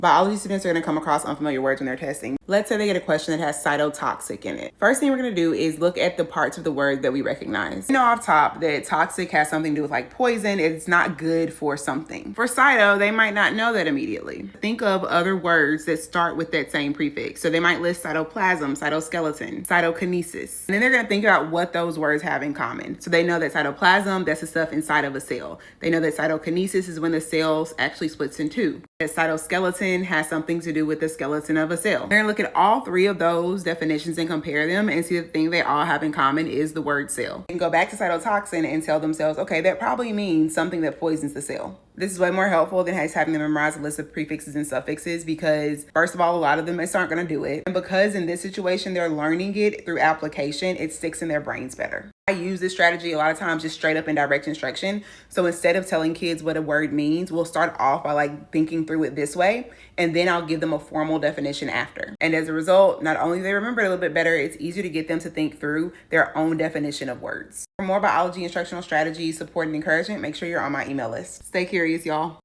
Biology students are going to come across unfamiliar words when they're testing. Let's say they get a question that has cytotoxic in it. First thing we're going to do is look at the parts of the word that we recognize. You know off top that toxic has something to do with like poison. It's not good for something. For cyto, they might not know that immediately. Think of other words that start with that same prefix. So they might list cytoplasm, cytoskeleton, cytokinesis. And then they're going to think about what those words have in common. So they know that cytoplasm, that's the stuff inside of a cell. They know that cytokinesis is when the cells actually splits in two. That cytoskeleton has something to do with the skeleton of a cell. They're going to look at all three of those definitions and compare them and see the thing they all have in common is the word cell. And go back to cytotoxin and tell themselves, okay, that probably means something that poisons the cell. This is way more helpful than having them memorize a list of prefixes and suffixes because, first of all, a lot of them just aren't going to do it. And because in this situation, they're learning it through application, it sticks in their brains better. I use this strategy a lot of times just straight up in direct instruction. So instead of telling kids what a word means, we'll start off by like thinking through it this way, and then I'll give them a formal definition after. And as a result, not only do they remember it a little bit better, it's easier to get them to think through their own definition of words. For more biology instructional strategies, support, and encouragement, make sure you're on my email list. Stay curious, y'all.